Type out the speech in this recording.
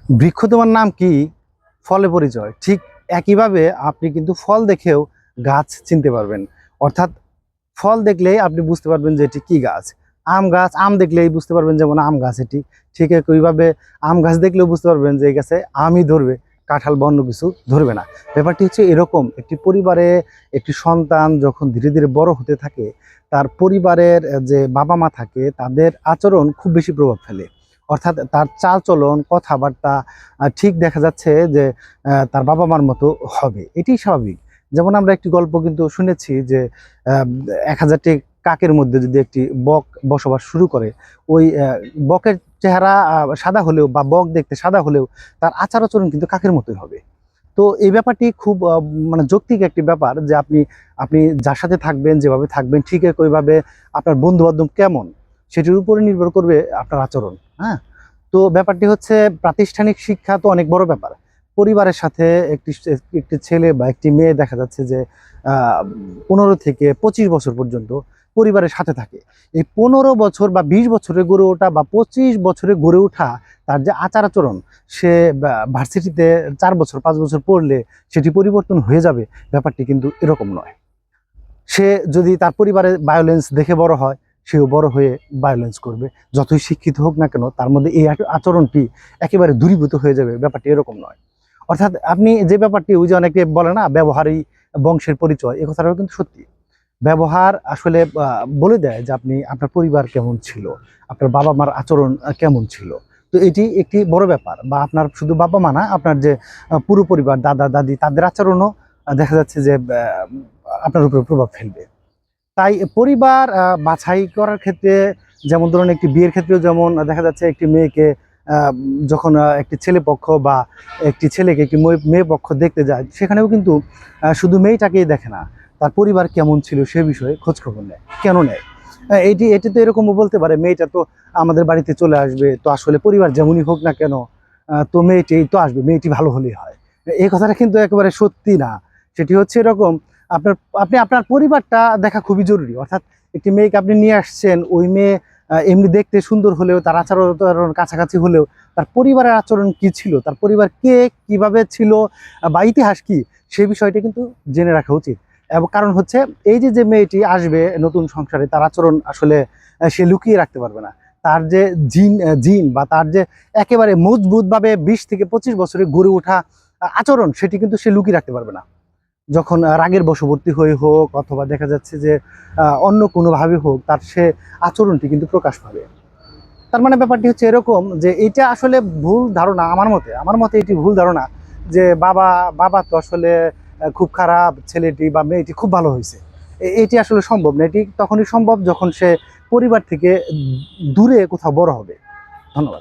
বৃক্ষ তোমার নাম কি, ফলে পরিচয়। ঠিক একইভাবে আপনি কিন্তু ফল দেখেও গাছ চিনতে পারবেন। অর্থাৎ ফল দেখলেই আপনি বুঝতে পারবেন যে এটি কি গাছ। আম গাছ, আম দেখলেই বুঝতে পারবেন যেমন আম গাছ এটি। ঠিক একইভাবে আম গাছ দেখলেও বুঝতে পারবেন যে এই গাছে আমই ধরবে, কাঁঠাল বা অন্য কিছু ধরবে না। ব্যাপারটি হচ্ছে এরকম, একটি পরিবারে একটি সন্তান যখন ধীরে ধীরে বড় হতে থাকে, তার পরিবারের যে বাবা মা থাকে তাদের আচরণ খুব বেশি প্রভাব ফেলে। অর্থাৎ তার চালচলন, কথাবার্তা ঠিক দেখা যাচ্ছে যে তার বাবা মার মতো হবে, এটি স্বাভাবিক। যেমন আমরা একটি গল্প কিন্তু শুনেছি যে 1000টি কাকের মধ্যে যদি একটি বক বসবাস শুরু করে, ওই বকের চেহারা সাদা হলেও বা বক দেখতে সাদা হলেও তার আচার আচরণ কিন্তু কাকের মতোই হবে। তো এই ব্যাপারটি খুব মানে যৌক্তিক একটি ব্যাপার যে আপনি আপনি যার সাথে থাকবেন, যেভাবে থাকবেন, ঠিক একইভাবে আপনার বন্ধু বান্ধব কেমন সেটির উপরে নির্ভর করবে আপনার আচরণ। হ্যাঁ, তো ব্যাপারটি হচ্ছে প্রাতিষ্ঠানিক শিক্ষা তো অনেক বড় ব্যাপার। পরিবারের সাথে একটি একটি ছেলে বা একটি মেয়ে দেখা যাচ্ছে যে 15 থেকে 25 বছর পর্যন্ত পরিবারের সাথে থাকে। এই 15 বছর বা 20 বছরে গড়ে ওঠা বা 25 বছরে গড়ে ওঠা তার যে আচার আচরণ, সে ভার্সিটিতে 4 বছর 5 বছর পড়লে সেটি পরিবর্তন হয়ে যাবে, ব্যাপারটি কিন্তু এরকম নয়। সে যদি তার পরিবারে ভায়োলেন্স দেখে বড় হয়, সেও বড় হয়ে ভায়োলেন্স করবে। যতই শিক্ষিত হোক না কেন, তার মধ্যে এই আচরণটি একেবারে দূরীভূত হয়ে যাবে, ব্যাপারটি এরকম নয়। অর্থাৎ আপনি যে ব্যাপারটি, ওই যে অনেকে বলে না ব্যবহারই বংশের পরিচয়, এ কথাটাও কিন্তু সত্যি। ব্যবহার আসলে বলে দেয় যে আপনি আপনার পরিবার কেমন ছিল, আপনার বাবা মার আচরণ কেমন ছিল। তো এটি একটি বড় ব্যাপার। বা আপনার শুধু বাবা মা না, আপনার যে পুরো পরিবার, দাদা দাদি, তাদের আচরণও দেখা যাচ্ছে যে আপনার উপরে প্রভাব ফেলবে। তাই পরিবার বাছাই করার ক্ষেত্রে, যেমন ধরুন একটি বিয়ের ক্ষেত্রেও যেমন দেখা যাচ্ছে একটি মেয়েকে যখন একটি ছেলে পক্ষ বা একটি ছেলেকে একটি মেয়ে পক্ষ দেখতে যায়, সেখানেও কিন্তু শুধু মেয়েটাকেই দেখে না, তার পরিবার কেমন ছিল সে বিষয়ে খোঁজখবর নেয়। কেন নেয়? এটি তো এরকমও বলতে পারে, মেয়েটা তো আমাদের বাড়িতে চলে আসবে, তো আসলে পরিবার যেমনই হোক না কেন তো মেয়েটি তো আসবে, মেয়েটি ভালো হলেই হয়। এই কথাটা কিন্তু একেবারে সত্যি না। সেটি হচ্ছে এরকম, আপনার আপনি আপনার পরিবারটা দেখা খুবই জরুরি। অর্থাৎ একটি মেয়েকে আপনি নিয়ে আসছেন, ওই মেয়ে এমনি দেখতে সুন্দর হলেও, তার আচরণ কাছাকাছি হলেও, তার পরিবারের আচরণ কি ছিল, তার পরিবার কে কিভাবে ছিল বা ইতিহাস কি, সেই বিষয়টা কিন্তু জেনে রাখা উচিত। এবং কারণ হচ্ছে এই যে যে মেয়েটি আসবে নতুন সংসারে, তার আচরণ আসলে সে লুকিয়ে রাখতে পারবে না। তার যে জিন বা তার যে একেবারে মজবুতভাবে 20 থেকে 25 বছরে গড়ে ওঠা আচরণ, সেটি কিন্তু সে লুকিয়ে রাখতে পারবে না। যখন রাগের বশবর্তী হয়ে হোক, অথবা দেখা যাচ্ছে যে অন্য কোনোভাবে হোক, তার সে আচরণটি কিন্তু প্রকাশ পাবে। তার মানে ব্যাপারটি হচ্ছে এরকম যে এটা আসলে ভুল ধারণা। আমার মতে এটি ভুল ধারণা যে বাবা বাবা তো আসলে খুব খারাপ, ছেলেটি বা মেয়েটি খুব ভালো হয়েছে। এটি আসলে সম্ভব না। এটি তখনই সম্ভব যখন সে পরিবার থেকে দূরে কোথাও বড় হবে। ধন্যবাদ।